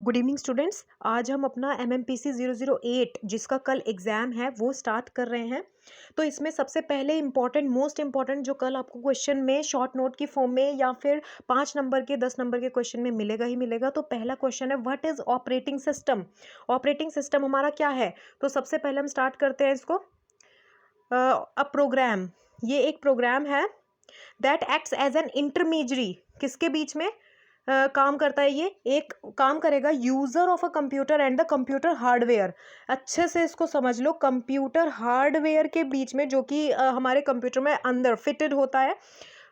Good evening students. आज हम अपना MMPC 008 जिसका कल एग्ज़ाम है वो स्टार्ट कर रहे हैं। तो इसमें सबसे पहले मोस्ट इम्पॉर्टेंट जो कल आपको क्वेश्चन में शॉर्ट नोट की फॉर्म में या फिर 5 नंबर के 10 नंबर के क्वेश्चन में मिलेगा ही मिलेगा। तो पहला क्वेश्चन है, what is operating system. Operating system हमारा क्या है। तो सबसे पहले हम स्टार्ट करते हैं इसको। अ प्रोग्राम, ये एक प्रोग्राम है that acts as an intermediary. किसके बीच में काम करता है। ये एक काम करेगा user of a computer and the computer hardware. अच्छे से इसको समझ लो, कंप्यूटर हार्डवेयर के बीच में, जो कि हमारे कंप्यूटर में अंदर फिटेड होता है।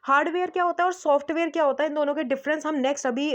हार्डवेयर क्या होता है और सॉफ्टवेयर क्या होता है, इन दोनों के डिफरेंस हम नेक्स्ट अभी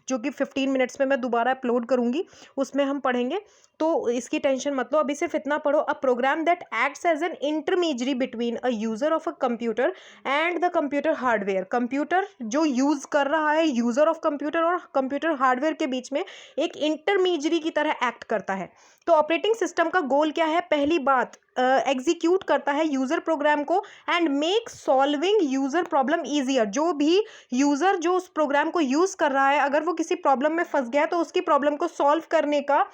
जो कि 15 मिनट्स में मैं दोबारा अपलोड करूंगी उसमें हम पढ़ेंगे। तो इसकी टेंशन मत लो, अभी सिर्फ इतना पढ़ो। A program that acts as an intermediary between a user of a computer and the computer hardware. Computer जो यूज कर रहा है, यूजर ऑफ कंप्यूटर और कंप्यूटर हार्डवेयर के बीच में एक इंटरमीडियरी की तरह एक्ट करता है। तो ऑपरेटिंग सिस्टम का गोल क्या है। पहली बात, एग्जीक्यूट करता है यूजर प्रोग्राम को and make solving user problem easier. जो भी यूजर जो उस प्रोग्राम को यूज कर रहा है, अगर वो किसी प्रॉब्लम में फंस गया तो उसकी प्रॉब्लम को सॉल्व करने का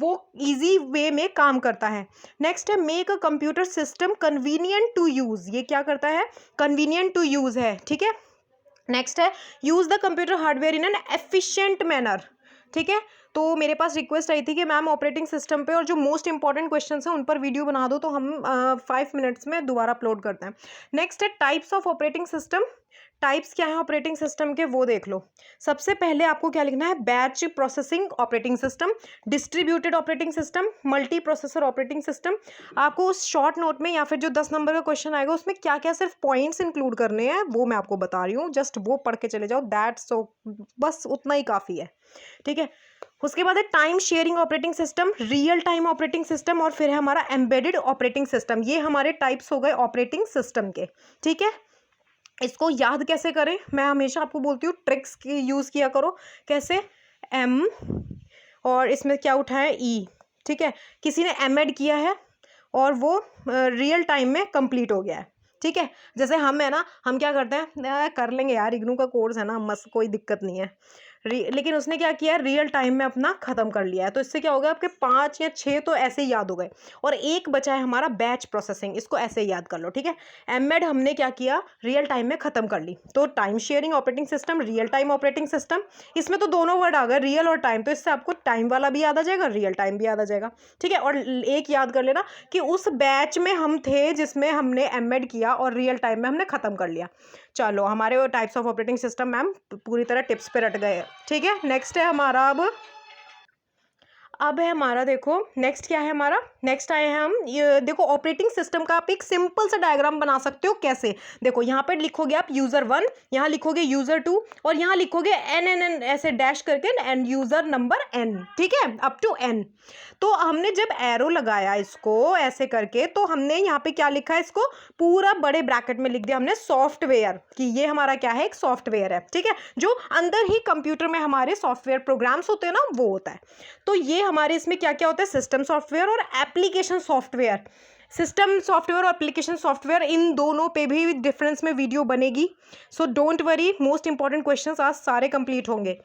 वो इजी वे में काम करता है। नेक्स्ट है, make a computer system convenient to use. ये क्या करता है, कन्वीनियंट टू यूज है, ठीक है। नेक्स्ट है, use the computer hardware in an efficient manner, ठीक है। तो मेरे पास रिक्वेस्ट आई थी कि मैम ऑपरेटिंग सिस्टम पे और जो मोस्ट इंपॉर्टेंट क्वेश्चंस हैं उन पर वीडियो बना दो, तो हम 5 मिनट्स में दोबारा अपलोड करते हैं। नेक्स्ट है, types of operating system. Types क्या है ऑपरेटिंग सिस्टम के, वो देख लो। सबसे पहले आपको क्या लिखना है, batch processing operating system, distributed operating system, multi processor operating system. आपको उस शॉर्ट नोट में या फिर जो 10 नंबर का क्वेश्चन आएगा उसमें क्या क्या सिर्फ पॉइंट्स इंक्लूड करने हैं वो मैं आपको बता रही हूँ, जस्ट वो पढ़ के चले जाओ, दैट्स सो, बस उतना ही काफ़ी है, ठीक है। उसके बाद है time sharing operating system, real time operating system, और फिर है हमारा एम्बेडेड ऑपरेटिंग सिस्टम। ये हमारे टाइप्स हो गए ऑपरेटिंग सिस्टम के, ठीक है। इसको याद कैसे करें, मैं हमेशा आपको बोलती हूँ ट्रिक्स की यूज़ किया करो। कैसे, एम और इसमें क्या उठाए, ई, ठीक है। किसी ने एम एड किया है और वो रियल टाइम में कंप्लीट हो गया है, ठीक है। जैसे हम है ना, हम क्या करते हैं, कर लेंगे यार, इग्नू का कोर्स है ना, मस्त, कोई दिक्कत नहीं है। लेकिन उसने क्या किया, रियल टाइम में अपना खत्म कर लिया है। तो इससे क्या होगा, आपके 5 या 6 तो ऐसे ही याद हो गए और एक बचा है हमारा बैच प्रोसेसिंग, इसको ऐसे ही याद कर लो, ठीक है। एमएड हमने क्या किया, रियल टाइम में खत्म कर ली। तो time sharing operating system, real time operating system, इसमें तो दोनों वर्ड आ गए, रियल और टाइम। तो इससे आपको टाइम वाला भी याद आ जाएगा, रियल टाइम भी याद आ जाएगा, ठीक है। और एक याद कर लेना कि उस बैच में हम थे जिसमें हमने एमएड किया और रियल टाइम में हमने खत्म कर लिया। चलो, हमारे वो types of operating system ma'am पूरी तरह टिप्स पे रट गए, ठीक है। नेक्स्ट है हमारा, अब है हमारा, देखो नेक्स्ट क्या है हमारा, नेक्स्ट आए हैं हम, ये देखो ऑपरेटिंग सिस्टम का आप एक सिंपल सा डायग्राम बना सकते हो। कैसे, देखो यहाँ पर लिखोगे आप यूजर 1, यहाँ लिखोगे यूजर 2 और यहाँ लिखोगे एन एन एन ऐसे डैश करके एंड यूजर नंबर एन, ठीक है, अप टू एन। तो हमने जब एरो लगाया इसको ऐसे करके, तो हमने यहाँ पे क्या लिखा है, इसको पूरा बड़े ब्रैकेट में लिख दिया हमने सॉफ्टवेयर, कि ये हमारा क्या है, एक सॉफ्टवेयर है, ठीक है, जो अंदर ही कंप्यूटर में हमारे सॉफ्टवेयर प्रोग्राम्स होते हैं ना, वो होता है। तो ये हमारे इसमें क्या क्या होता है, सिस्टम सॉफ्टवेयर और एप्लीकेशन सॉफ्टवेयर। सिस्टम सॉफ्टवेयर और एप्लीकेशन सॉफ्टवेयर, इन दोनों पे भी डिफरेंस में वीडियो बनेगी, so don't worry, most important questions आज सारे कंप्लीट होंगे।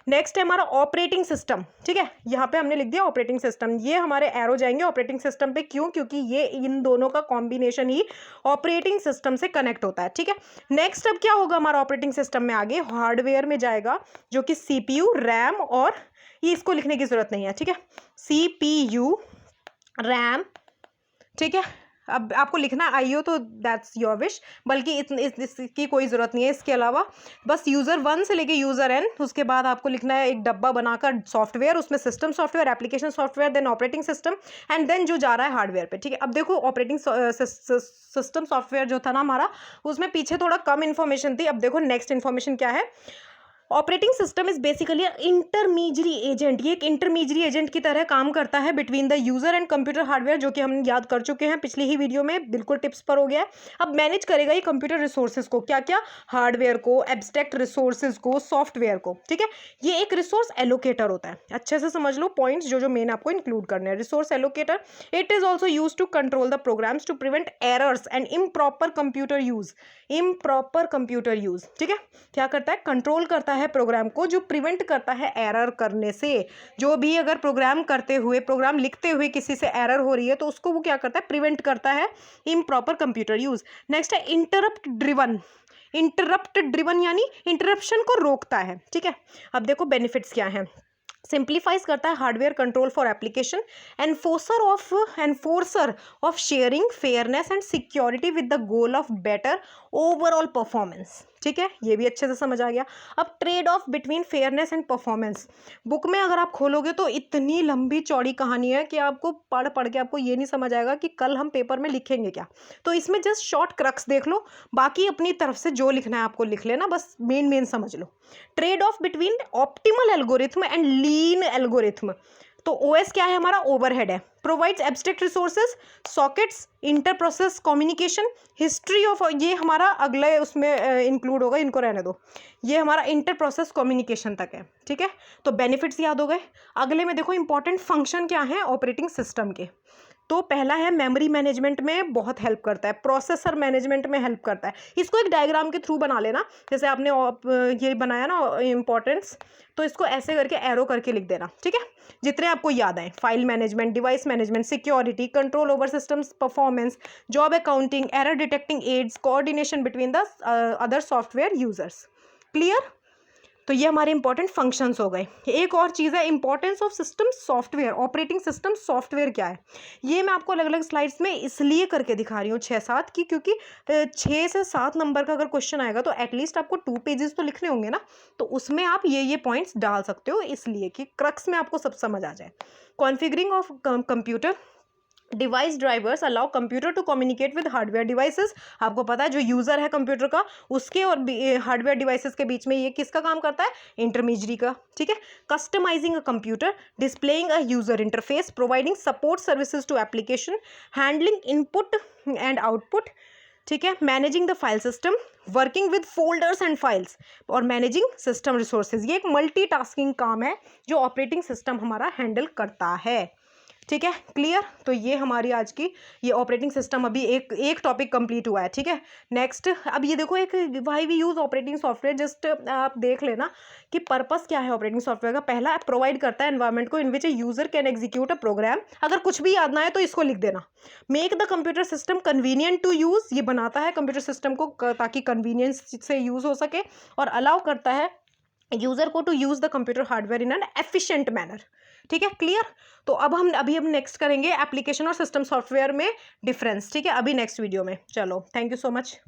नेक्स्ट है हमारा ऑपरेटिंग सिस्टम, ठीक है, यहाँ पे हमने लिख दिया ऑपरेटिंग सिस्टम। ये हमारे एरो जाएंगे ऑपरेटिंग सिस्टम पे, क्यों, क्योंकि ये इन दोनों का कॉम्बिनेशन ही ऑपरेटिंग सिस्टम से कनेक्ट होता है, ठीक है। नेक्स्ट अब क्या होगा हमारा ऑपरेटिंग सिस्टम में, आगे हार्डवेयर में जाएगा, जो कि CPU, रैम, और ये इसको लिखने की जरूरत नहीं है, ठीक है, CPU, रैम, ठीक है। अब आपको लिखना आईओ तो दैट्स योर विश, बल्कि इसकी कोई ज़रूरत नहीं है। इसके अलावा बस यूज़र 1 से लेके यूज़र n, उसके बाद आपको लिखना है एक डब्बा बनाकर सॉफ्टवेयर, उसमें system software, application software, then operating system, and then जो जा रहा है हार्डवेयर पे, ठीक है। अब देखो ऑपरेटिंग सिस्टम सॉफ्टवेयर जो था ना हमारा, उसमें पीछे थोड़ा कम इन्फॉर्मेशन थी। अब देखो नेक्स्ट इन्फॉर्मेशन क्या है, operating system is basically intermediary agent. ये एक इंटरमीडियरी एजेंट की तरह काम करता है between the user and computer hardware, जो कि हम याद कर चुके हैं पिछली ही वीडियो में, बिल्कुल टिप्स पर हो गया है। अब मैनेज करेगा ये कंप्यूटर रिसोर्सेज को, क्या क्या, हार्डवेयर को, एब्स्ट्रैक्ट रिसोर्सेज को, सॉफ्टवेयर को, ठीक है। ये एक रिसोर्स एलोकेटर होता है, अच्छे से समझ लो पॉइंट्स जो जो मेन आपको इंक्लूड करने हैं। Resource allocator, it is also use to control the programs to prevent errors and improper computer use, improper computer use, ठीक है। क्या करता है, कंट्रोल करता है प्रोग्राम को, जो प्रिवेंट करता है एरर करने से। जो भी अगर प्रोग्राम करते हुए, प्रोग्राम लिखते हुए किसी से एरर हो रही है तो उसको वो क्या करता है, प्रिवेंट करता है इम्प्रॉपर कंप्यूटर यूज। नेक्स्ट है इंटरप्ट ड्रिवन। इंटरप्ट ड्रिवन यानी इंटरप्शन को रोकता है, ठीक है। अब देखो बेनिफिट्स क्या हैं। सिंप्लीफाइज करता है hardware control for application, enforcer of sharing, fairness and security with the goal of better overall performance, ठीक है, ये भी अच्छे से समझ आ गया। अब trade off between fairness and performance, book में अगर आप खोलोगे तो इतनी लंबी चौड़ी कहानी है कि आपको पढ़ पढ़ के आपको ये नहीं समझ आएगा कि कल हम पेपर में लिखेंगे क्या। तो इसमें जस्ट शॉर्ट क्रक्स देख लो, बाकी अपनी तरफ से जो लिखना है आपको लिख लेना, बस मेन समझ लो। Trade off between optimal algorithm and lean algorithm, तो ओएस क्या है हमारा, ओवरहेड है। Provides abstract resources, sockets, inter process communication, history of, ये हमारा अगले उसमें इंक्लूड होगा, इनको रहने दो, ये हमारा इंटर प्रोसेस कम्युनिकेशन तक है, ठीक है। तो बेनिफिट्स याद हो गए। अगले में देखो इंपॉर्टेंट फंक्शन क्या है ऑपरेटिंग सिस्टम के। तो पहला है मेमोरी मैनेजमेंट में बहुत हेल्प करता है, प्रोसेसर मैनेजमेंट में हेल्प करता है। इसको एक डायग्राम के थ्रू बना लेना, जैसे आपने ये बनाया ना इंपॉर्टेंस, तो इसको ऐसे करके एरो करके लिख देना, ठीक है, जितने आपको याद आए। File management, device management, security, control over systems performance, job accounting, error detecting aids, coordination between the other software users. Clear. तो ये हमारे इंपॉर्टेंट फंक्शंस हो गए। एक और चीज़ है importance of system software, operating system software क्या है, ये मैं आपको अलग अलग स्लाइड्स में इसलिए करके दिखा रही हूँ 6-7 की, क्योंकि 6 से 7 नंबर का अगर क्वेश्चन आएगा तो एटलीस्ट आपको 2 पेजेस तो लिखने होंगे ना, तो उसमें आप ये पॉइंट्स डाल सकते हो, इसलिए कि क्रक्स में आपको सब समझ आ जाए। Configuring of computer, device drivers allow computer to communicate with hardware devices. आपको पता है जो यूजर है कंप्यूटर का, उसके और हार्डवेयर डिवाइसेस के बीच में ये किसका काम करता है, इंटरमीडियरी का, ठीक है। Customizing a computer, displaying a user interface, providing support services to application, handling input and output, ठीक है, managing the file system, working with folders and files, और मैनेजिंग सिस्टम रिसोर्सेज। ये एक मल्टीटास्किंग काम है जो ऑपरेटिंग सिस्टम हमारा handle करता है, ठीक है। क्लियर। तो ये हमारी आज की ये ऑपरेटिंग सिस्टम, अभी एक टॉपिक कंप्लीट हुआ है, ठीक है। नेक्स्ट अब ये देखो एक why we use operating software, just आप देख लेना कि पर्पस क्या है ऑपरेटिंग सॉफ्टवेयर का। पहला, प्रोवाइड करता है एनवायरनमेंट को in which a user can execute a program. अगर कुछ भी याद ना है तो इसको लिख देना। Make the computer system convenient to use, ये बनाता है कंप्यूटर सिस्टम को ताकि कन्वीनियंस से यूज़ हो सके, और अलाउ करता है यूजर को to use the computer hardware in an efficient manner, ठीक है। क्लियर। तो अब हम नेक्स्ट करेंगे एप्लीकेशन और सिस्टम सॉफ्टवेयर में डिफरेंस, ठीक है, अभी नेक्स्ट वीडियो में। चलो, थैंक यू सो मच।